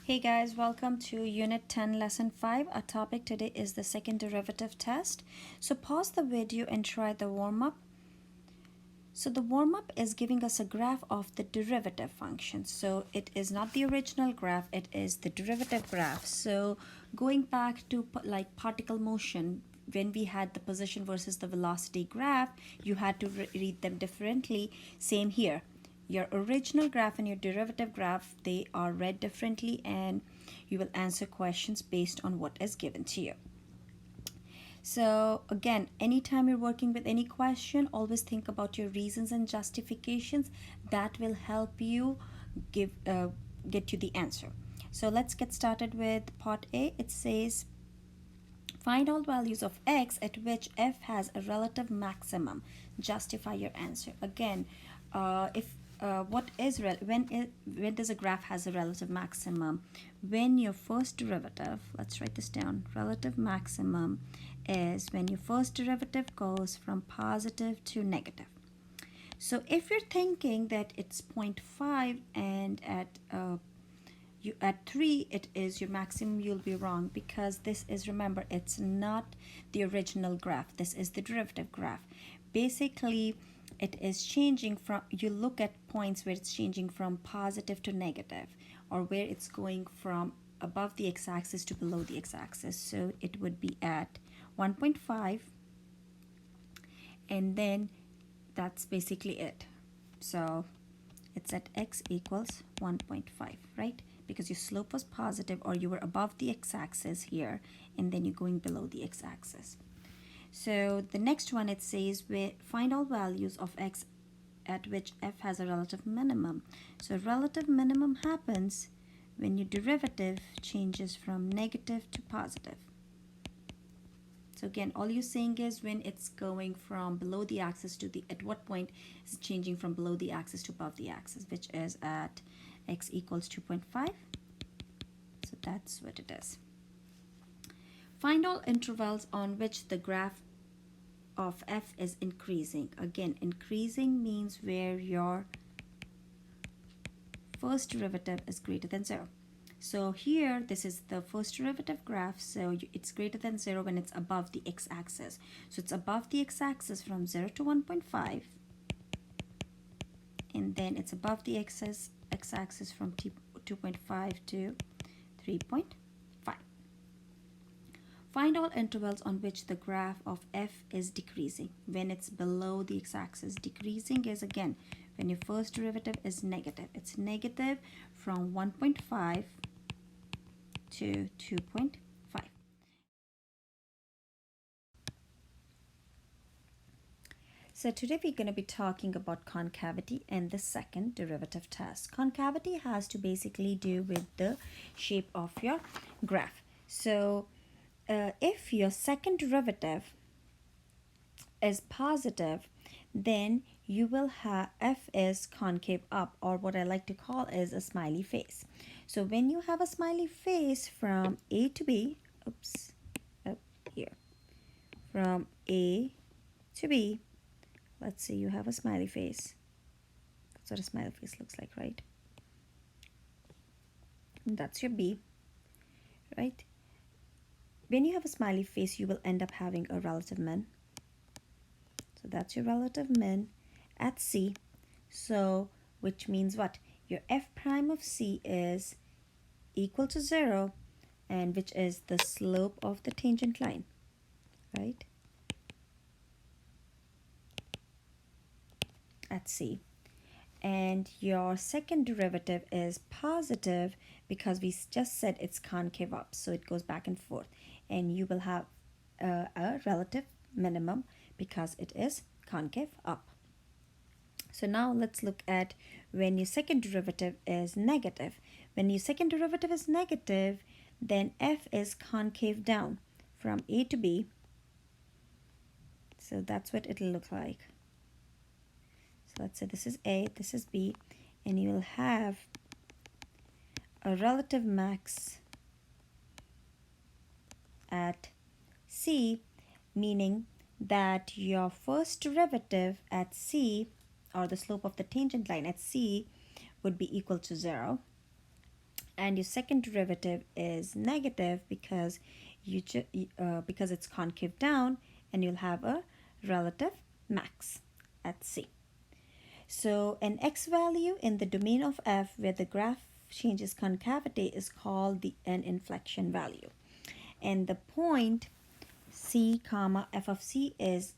Hey guys, welcome to Unit 10 Lesson 5. Our topic today is the second derivative test. So pause the video and try the warm-up. So the warm-up is giving us a graph of the derivative function. So it is not the original graph, it is the derivative graph. So going back to like particle motion, when we had the position versus the velocity graph, you had to read them differently. Same here. Your original graph and your derivative graph, they are read differently, and you will answer questions based on what is given to you. So again, anytime you're working with any question, always think about your reasons and justifications. That will help you get you the answer. So let's get started with part A. It says find all values of x at which f has a relative maximum. Justify your answer. Again, if what is when does a graph has a relative maximum? When your first derivative, let's write this down, relative maximum is when your first derivative goes from positive to negative. So if you're thinking that it's 0.5 and at 3 it is your maximum, you'll be wrong, because this is, remember, it's not the original graph, this is the derivative graph. Basically it is changing from, you look at points where it's changing from positive to negative, or where it's going from above the x-axis to below the x-axis. So it would be at 1.5, and then that's basically it. So it's at x equals 1.5, right? Because your slope was positive, or you were above the x-axis here, and then you're going below the x-axis. So the next one, it says find all values of x at which f has a relative minimum. So relative minimum happens when your derivative changes from negative to positive. So again, all you're saying is when it's going from below the axis to the, at what point is it changing from below the axis to above the axis, which is at x equals 2.5. So that's what it is. Find all intervals on which the graph of f is increasing. Again, increasing means where your first derivative is greater than 0. So here, this is the first derivative graph, so it's greater than 0 when it's above the x-axis. So it's above the x-axis from 0 to 1.5, and then it's above the x-axis from 2.5 to 3.5. Find all intervals on which the graph of f is decreasing. When it's below the x-axis, decreasing is again when your first derivative is negative. It's negative from 1.5 to 2.5. So today we're going to be talking about concavity and the second derivative test. Concavity has to basically do with the shape of your graph. So if your second derivative is positive, then you will have f is concave up, or what I like to call is a smiley face. So when you have a smiley face from A to B, oops, up here, from A to B, let's say you have a smiley face. That's what a smiley face looks like, right? And that's your B, right? When you have a smiley face, you will end up having a relative min. So that's your relative min at C. So which means what? Your f prime of C is equal to 0, and which is the slope of the tangent line, right? At C. And your second derivative is positive because we just said it's concave up, so it goes back and forth, and you will have a relative minimum because it is concave up. So now let's look at when your second derivative is negative. When your second derivative is negative, then f is concave down from A to B. So that's what it'll look like. So let's say this is A, this is B, and you will have a relative max at C, meaning that your first derivative at C, or the slope of the tangent line at C, would be equal to 0. and your second derivative is negative because because it's concave down, and you'll have a relative max at C. So an x value in the domain of f where the graph changes concavity is called the n inflection value, and the point C comma f of C is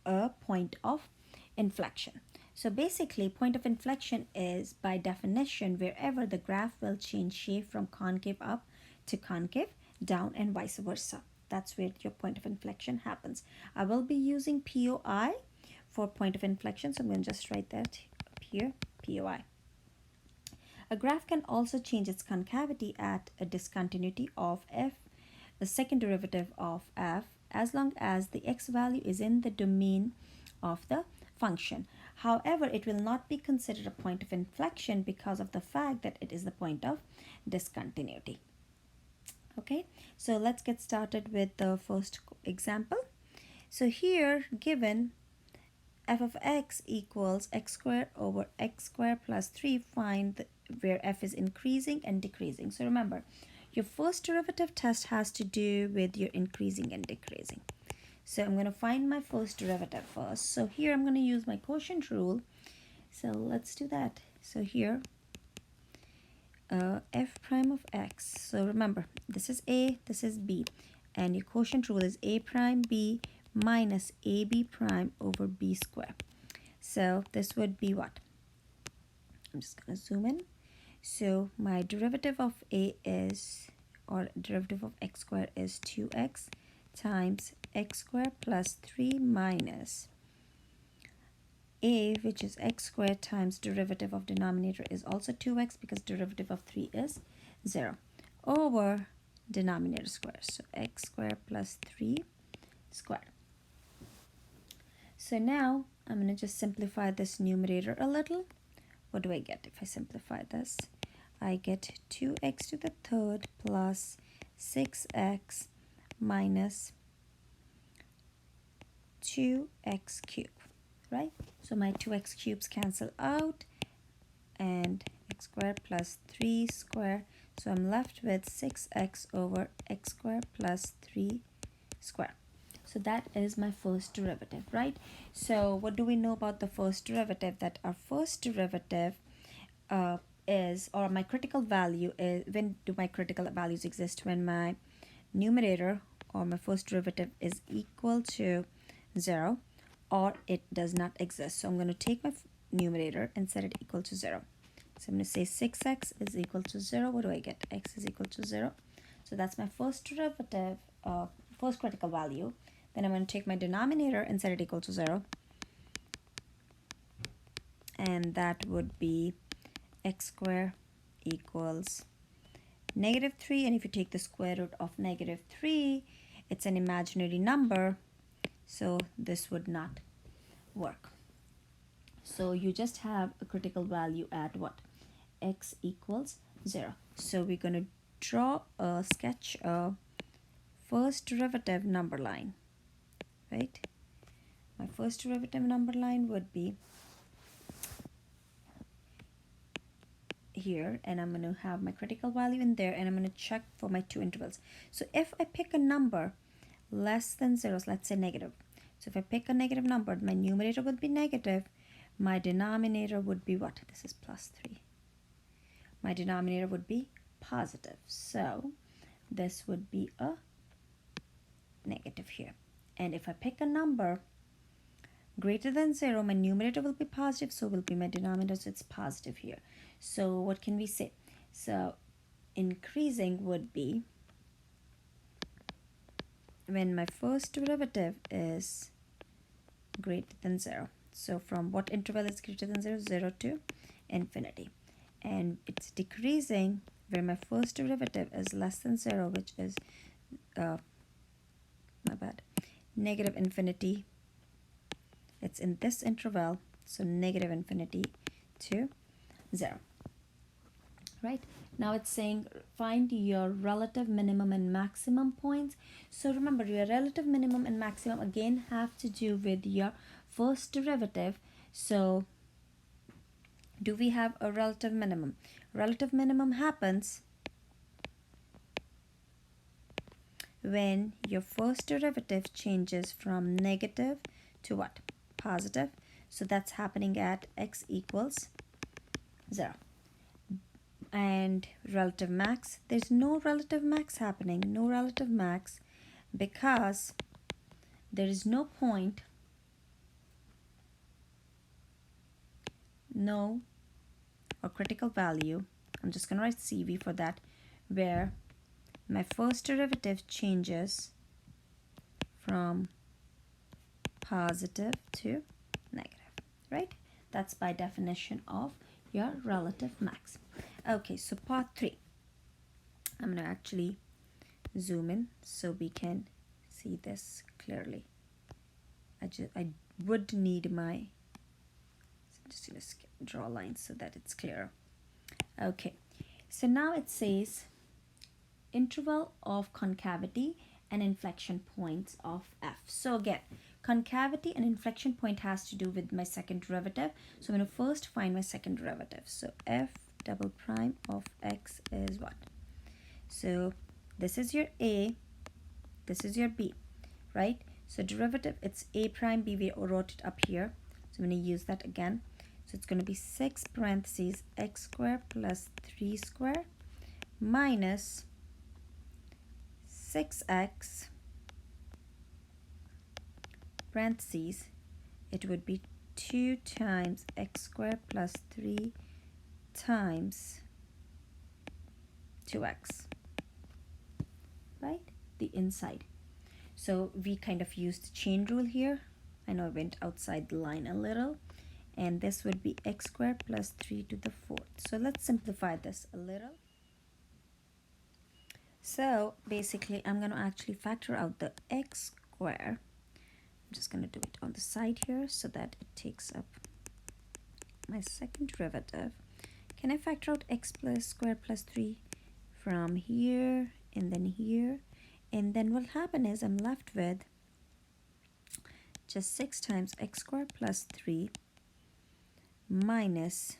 a point of inflection. So basically, point of inflection is by definition wherever the graph will change shape from concave up to concave down and vice versa. That's where your point of inflection happens. I will be using POI for point of inflection, so I'm going to just write that up here, POI. A graph can also change its concavity at a discontinuity of f, the second derivative of f, as long as the x value is in the domain of the function. However, it will not be considered a point of inflection because of the fact that it is the point of discontinuity. Okay, so let's get started with the first example. So here given f of x equals x squared over x squared plus 3, find where f is increasing and decreasing. So remember, your first derivative test has to do with your increasing and decreasing. So I'm going to find my first derivative first. So here I'm going to use my quotient rule. So let's do that. So here f prime of x. So remember, this is a, this is b, and your quotient rule is a prime b minus ab prime over b squared. So this would be what? I'm just going to zoom in. So my derivative of a is, or derivative of x squared is 2x times x squared plus 3 minus a, which is x squared, times derivative of denominator is also 2x because derivative of 3 is 0, over denominator square. So x squared plus 3 squared. So now I'm going to just simplify this numerator a little. What do I get if I simplify this? I get 2x to the third plus 6x minus 2x cubed, right? So my 2x cubes cancel out, and x squared plus 3 squared. So I'm left with 6x over x squared plus 3 squared. So that is my first derivative, right? So what do we know about the first derivative? That our first derivative is, or my critical value is, when do my critical values exist? When my numerator or my first derivative is equal to 0, or it does not exist. So I'm going to take my numerator and set it equal to 0. So I'm going to say 6x is equal to 0. What do I get? X is equal to 0. So that's my first derivative, first critical value. Then I'm going to take my denominator and set it equal to 0. And that would be x squared equals negative 3. And if you take the square root of negative 3, it's an imaginary number. So this would not work. So you just have a critical value at what? X equals 0. So we're going to draw a sketch of first derivative number line, right? My first derivative number line would be here, and I'm going to have my critical value in there, and I'm going to check for my two intervals. So if I pick a number less than 0, so let's say negative. So if I pick a negative number, my numerator would be negative, my denominator would be what? This is plus 3. My denominator would be positive. So this would be a negative here. And if I pick a number greater than 0, my numerator will be positive, so will be my denominator, so it's positive here. So what can we say? So increasing would be when my first derivative is greater than 0. So from what interval is greater than 0? 0 to infinity. And it's decreasing where my first derivative is less than 0, which is negative infinity. It's in this interval, so negative infinity to 0. Right? Now it's saying find your relative minimum and maximum points. So remember, your relative minimum and maximum again have to do with your first derivative. So Do we have a relative minimum? Relative minimum happens when your first derivative changes from negative to what? Positive. So that's happening at x equals 0. And relative max, there's no relative max happening, no relative max, because there is no point, no or critical value, I'm just going to write CV for that, where my first derivative changes from positive to negative, right? That's by definition of your relative max. Okay, so part 3. I'm going to actually zoom in so we can see this clearly. I would need my, just going to draw lines so that it's clear. Okay, so now it says interval of concavity and inflection points of f. So again, concavity and inflection point has to do with my second derivative. So I'm going to first find my second derivative. So f double prime of x is what? So this is your a, this is your b, right? So derivative, it's a prime b, we wrote it up here. So I'm going to use that again. So it's going to be 6 parentheses x squared plus 3 squared minus 6x parentheses, it would be 2 times x squared plus 3 times 2x, right? The inside. So we kind of used the chain rule here. I know I went outside the line a little. And this would be x squared plus 3 to the 4th. So let's simplify this a little. So basically, I'm going to actually factor out the x squared. I'm just going to do it on the side here so that it takes up my second derivative. Can I factor out x plus squared plus 3 from here and then here? And then what will happen is I'm left with just 6 times x squared plus 3 minus,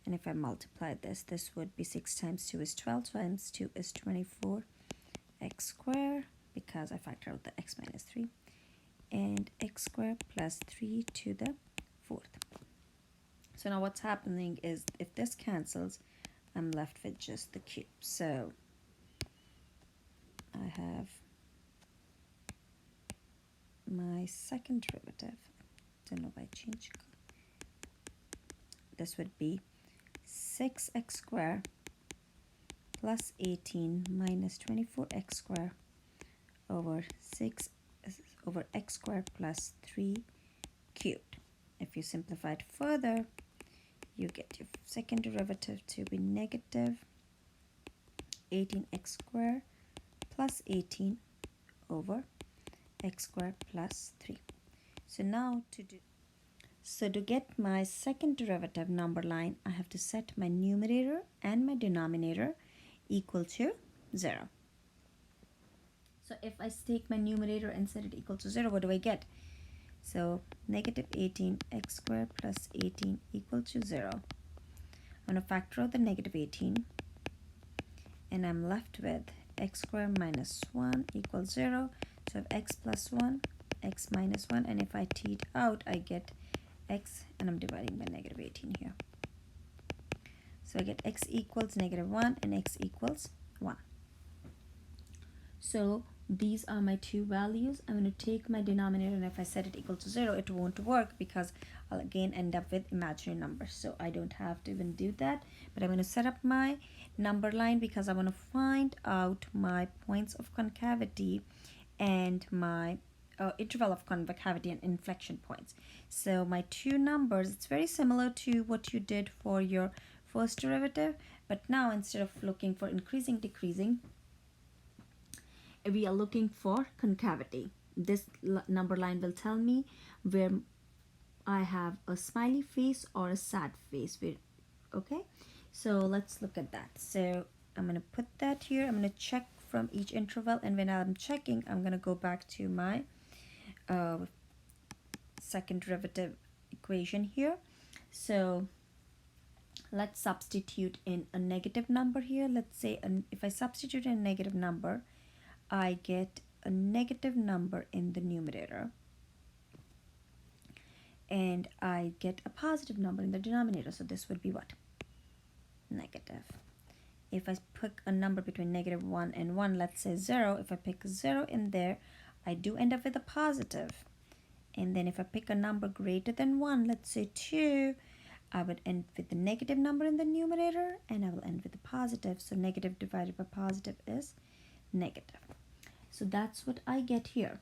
and if I multiply this, this would be 6 times 2 is 12 times 2 is 24 x squared, because I factor out the x minus 3, and x squared plus 3 to the 4th. So now what's happening is if this cancels, I'm left with just the cube. So I have my second derivative. Don't know if I change. This would be 6x squared plus 18 minus 24x squared over 6 over x squared plus 3 cubed. If you simplify it further, you get your second derivative to be negative 18x squared plus 18 over x squared plus 3. So now to get my second derivative number line, I have to set my numerator and my denominator equal to 0. So if I take my numerator and set it equal to 0, what do I get? So negative 18 x squared plus 18 equal to 0. I'm going to factor out the negative 18, and I'm left with x squared minus 1 equals 0. So I have x plus 1, x minus 1, and if I t it out, I get x, and I'm dividing by negative 18 here. So I get x equals negative 1 and x equals 1. So these are my two values. I'm going to take my denominator, and if I set it equal to 0, it won't work because I'll again end up with imaginary numbers. So I don't have to even do that, but I'm going to set up my number line because I want to find out my points of concavity and my interval of concavity and inflection points. So my two numbers, it's very similar to what you did for your first derivative, but now instead of looking for increasing, decreasing, we are looking for concavity. This number line will tell me where I have a smiley face or a sad face. Okay, so let's look at that. So I'm going to put that here. I'm going to check from each interval, and when I'm checking, I'm going to go back to my second derivative equation here. So let's substitute in a negative number here. Let's say if I substitute in a negative number, I get a negative number in the numerator, and I get a positive number in the denominator. So this would be what? Negative. If I pick a number between -1 and 1, let's say 0, if I pick 0 in there, I do end up with a positive. And then if I pick a number greater than 1, let's say 2, I would end with the negative number in the numerator, and I will end with the positive. So negative divided by positive is negative. So that's what I get here.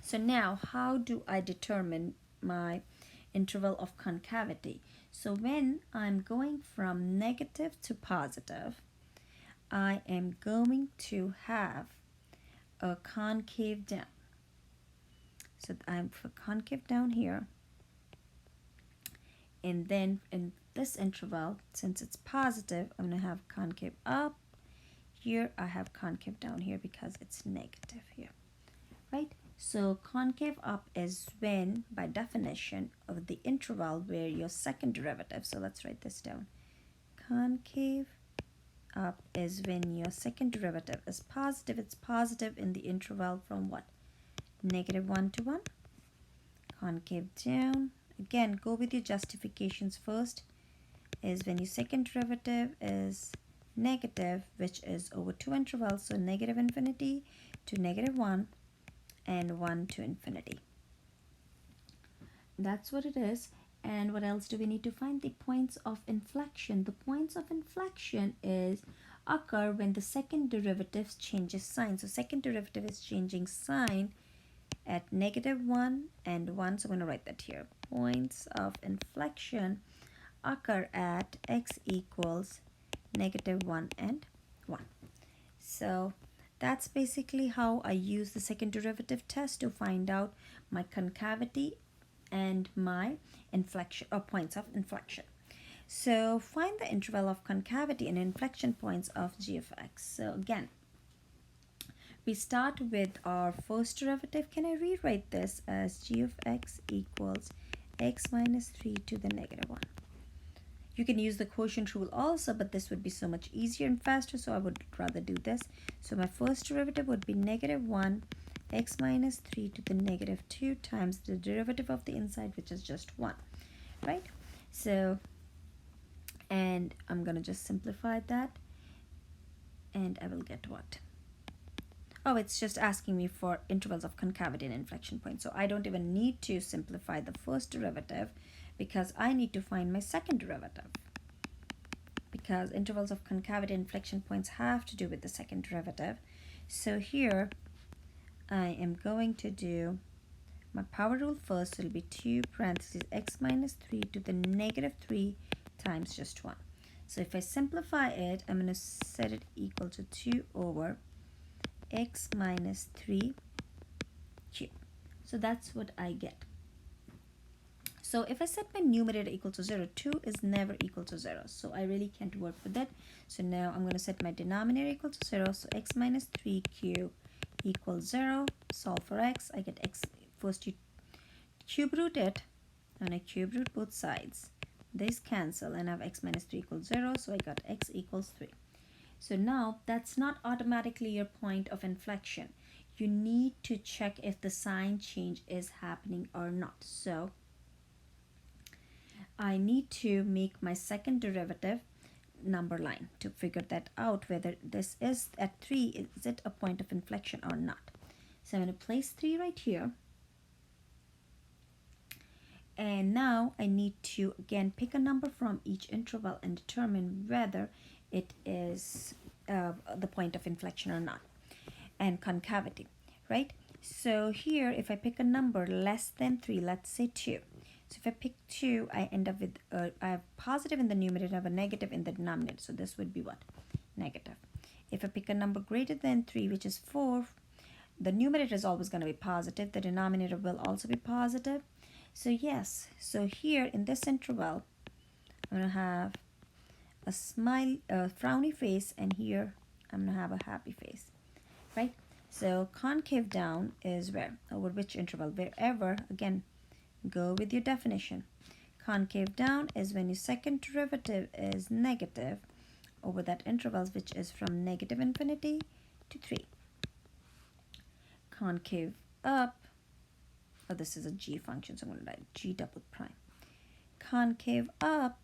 So now, how do I determine my interval of concavity? So when I'm going from negative to positive, I am going to have a concave down. So I'm for concave down here. And then in this interval, since it's positive, I'm going to have concave up. Here I have concave down here because it's negative here, right? So concave up is when, by definition of the interval where your second derivative, so let's write this down. Concave up is when your second derivative is positive. It's positive in the interval from what? -1 to 1. Concave down. Again, go with your justifications first. Is when your second derivative is negative, which is over two intervals, so -infinity to -1 and 1 to infinity. That's what it is. And what else do we need to find? The points of inflection. The points of inflection occur when the second derivative changes sign. So second derivative is changing sign at -1 and 1. So I'm going to write that here. Points of inflection occur at x equals -1 and 1. So that's basically how I use the second derivative test to find out my concavity and my inflection, or points of inflection. So find the interval of concavity and inflection points of g of x. So again, we start with our first derivative. Can I rewrite this as g of x equals x minus 3 to the -1? You can use the quotient rule also, but this would be so much easier and faster, so I would rather do this. So my first derivative would be -1 x minus 3 to the -2 times the derivative of the inside, which is just 1, right? So, and I'm going to just simplify that, and I will get what? Oh, it's just asking me for intervals of concavity and inflection points. So I don't even need to simplify the first derivative because I need to find my second derivative. Because intervals of concavity and inflection points have to do with the second derivative. So here I am going to do my power rule first. So it'll be 2 parentheses x minus 3 to the -3 times just 1. So if I simplify it, I'm going to set it equal to 2 over x minus 3 cubed. So that's what I get. So if I set my numerator equal to 0, 2 is never equal to 0. So I really can't work with it. So now I'm going to set my denominator equal to 0. So x minus 3 cubed equals 0. Solve for x. I get x. First you cube root it. And I cube root both sides. These cancel and I have x minus 3 equals 0. So I got x equals 3. So now that's not automatically your point of inflection. You need to check if the sign change is happening or not. So I need to make my second derivative number line to figure that out, whether this is at 3, is it a point of inflection or not. So I'm going to place 3 right here. And now I need to again pick a number from each interval and determine whether it is the point of inflection or not. And concavity, right? So here if I pick a number less than 3, let's say 2. So if I pick 2, I end up with, I have positive in the numerator, I have a negative in the denominator. So this would be what? Negative. If I pick a number greater than 3, which is 4, the numerator is always going to be positive. The denominator will also be positive. So yes, so here in this interval, I'm going to have a frowny face, and here I'm going to have a happy face, right? So concave down is where? Over which interval? Wherever, again, go with your definition. Concave down is when your second derivative is negative over that interval, which is from negative infinity to 3. Concave up, oh, this is a g function, so I'm going to write g double prime. Concave up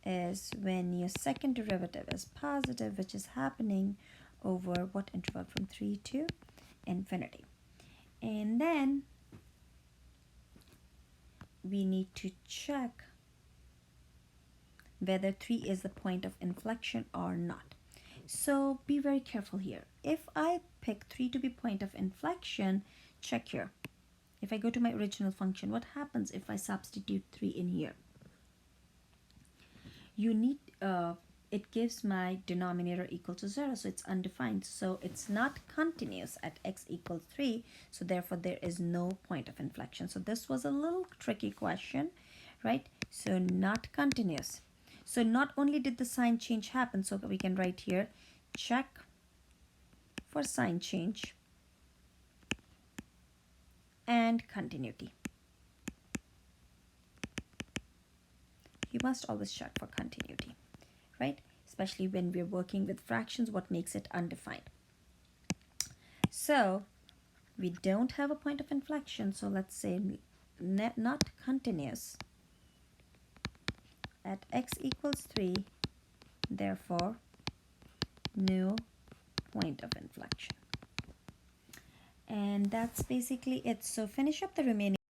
is when your second derivative is positive, which is happening over what interval? From 3 to infinity. And then we need to check whether 3 is the point of inflection or not. So be very careful here. If I pick 3 to be point of inflection, check here. If I go to my original function, what happens if I substitute 3 in here? You need, it gives my denominator equal to 0, so it's undefined. So it's not continuous at x equals 3, so therefore there is no point of inflection. So this was a little tricky question, right? So not continuous. So not only did the sign change happen, so we can write here, check for sign change and continuity. You must always check for continuity, right? Especially when we're working with fractions, what makes it undefined. So we don't have a point of inflection, so let's say not continuous at x equals 3, therefore no point of inflection. And that's basically it. So finish up the remaining